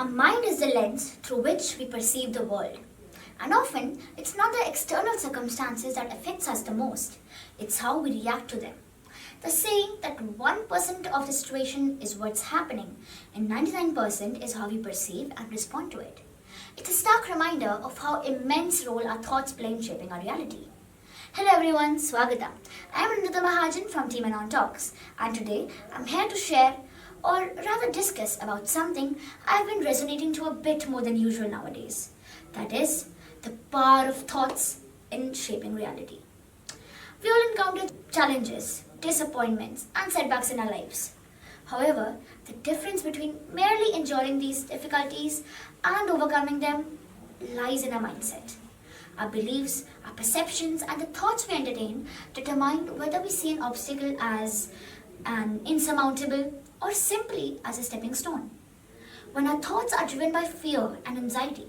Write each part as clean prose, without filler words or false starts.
A mind is the lens through which we perceive the world. And often, it's not the external circumstances that affects us the most, it's how we react to them. The saying that 1% of the situation is what's happening and 99% is how we perceive and respond to it. It's a stark reminder of how immense role our thoughts play in shaping our reality. Hello everyone, Swagata. I am Nandita Mahajan from Team Anon Talks, and today I'm here to share or rather discuss about something I've been resonating to a bit more than usual nowadays. That is, the power of thoughts in shaping reality. We all encounter challenges, disappointments, and setbacks in our lives. However, the difference between merely enduring these difficulties and overcoming them lies in our mindset. Our beliefs, our perceptions, and the thoughts we entertain determine whether we see an obstacle as an insurmountable or simply as a stepping stone. When our thoughts are driven by fear and anxiety,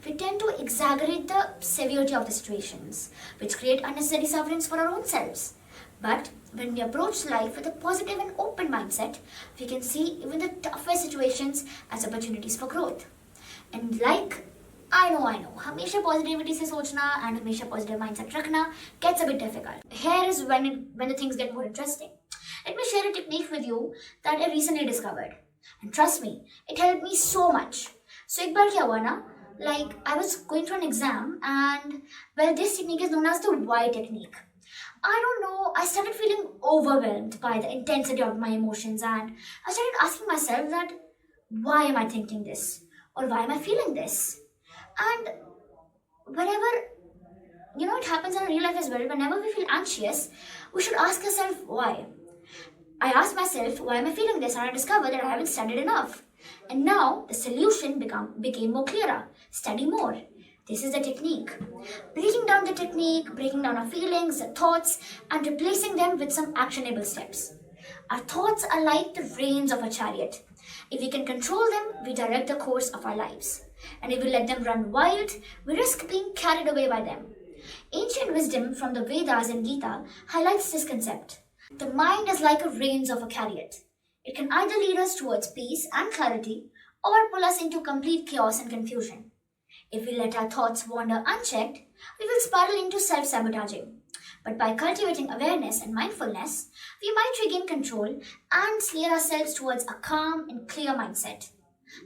we tend to exaggerate the severity of the situations, which create unnecessary sufferings for our own selves. But when we approach life with a positive and open mindset, we can see even the toughest situations as opportunities for growth. And I know, हमेशा positivity से सोचना and हमेशा positive mindset रखना gets a bit difficult. Here is when the things get more interesting. Let me share a technique with you that I recently discovered. And trust me, it helped me so much. So एक बार क्या हुआ ना, I was going through an exam and this technique is known as the why technique. I don't know, I started feeling overwhelmed by the intensity of my emotions and I started asking myself that why am I thinking this? Or why am I feeling this? And whenever, it happens in real life as well, whenever we feel anxious, we should ask ourselves why. I asked myself, why am I feeling this? And I discovered that I haven't studied enough. And now the solution became more clearer. Study more. This is the technique. Breaking down the technique, breaking down our feelings, the thoughts, and replacing them with some actionable steps. Our thoughts are like the reins of a chariot. If we can control them, we direct the course of our lives. And if we let them run wild, we risk being carried away by them. Ancient wisdom from the Vedas and Gita highlights this concept. The mind is like the reins of a chariot. It can either lead us towards peace and clarity or pull us into complete chaos and confusion. If we let our thoughts wander unchecked, we will spiral into self-sabotaging. But by cultivating awareness and mindfulness, we might regain control and steer ourselves towards a calm and clear mindset.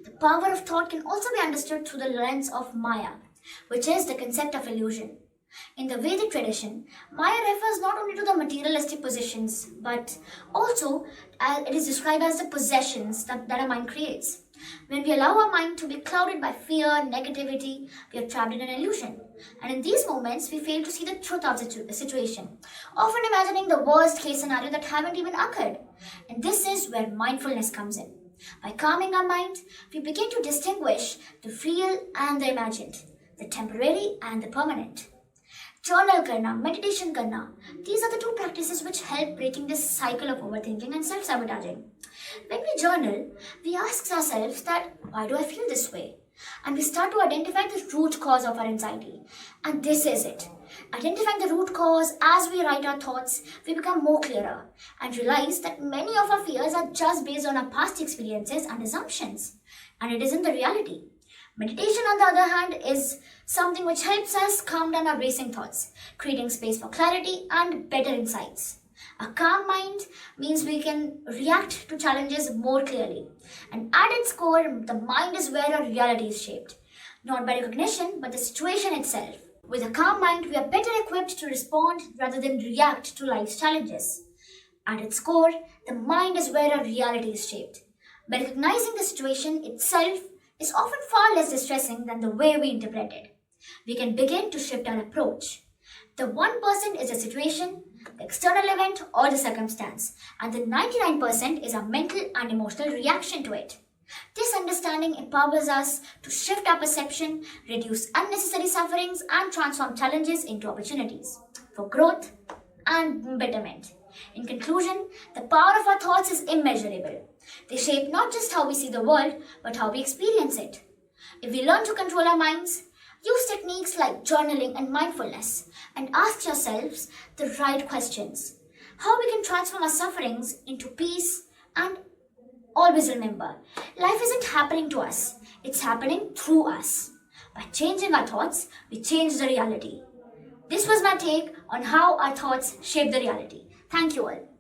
The power of thought can also be understood through the lens of Maya, which is the concept of illusion. In the Vedic tradition, Maya refers not only to the materialistic positions, but also it is described as the possessions that our mind creates. When we allow our mind to be clouded by fear, negativity, we are trapped in an illusion. And in these moments, we fail to see the truth of the situation, often imagining the worst case scenario that haven't even occurred. And this is where mindfulness comes in. By calming our mind, we begin to distinguish the real and the imagined, the temporary and the permanent. Journal karna, meditation karna, these are the two practices which help breaking this cycle of overthinking and self-sabotaging. When we journal, we ask ourselves that why do I feel this way? And we start to identify the root cause of our anxiety. And this is it. Identifying the root cause as we write our thoughts, we become more clearer and realize that many of our fears are just based on our past experiences and assumptions. And it isn't the reality. Meditation, on the other hand, is something which helps us calm down our racing thoughts, creating space for clarity and better insights. A calm mind means we can react to challenges more clearly. And at its core, the mind is where our reality is shaped, not by recognition, but the situation itself. With a calm mind, we are better equipped to respond rather than react to life's challenges. At its core, the mind is where our reality is shaped. By recognizing the situation itself is often far less distressing than the way we interpret it. We can begin to shift our approach. The 1% is a situation, the external event or the circumstance, and the 99% is our mental and emotional reaction to it. This understanding empowers us to shift our perception, reduce unnecessary sufferings, and transform challenges into opportunities for growth and betterment. In conclusion, the power of our thoughts is immeasurable. They shape not just how we see the world, but how we experience it. If we learn to control our minds, use techniques like journaling and mindfulness, and ask yourselves the right questions, how we can transform our sufferings into peace and Always remember, life isn't happening to us, it's happening through us. By changing our thoughts, we change the reality. This was my take on how our thoughts shape the reality. Thank you all.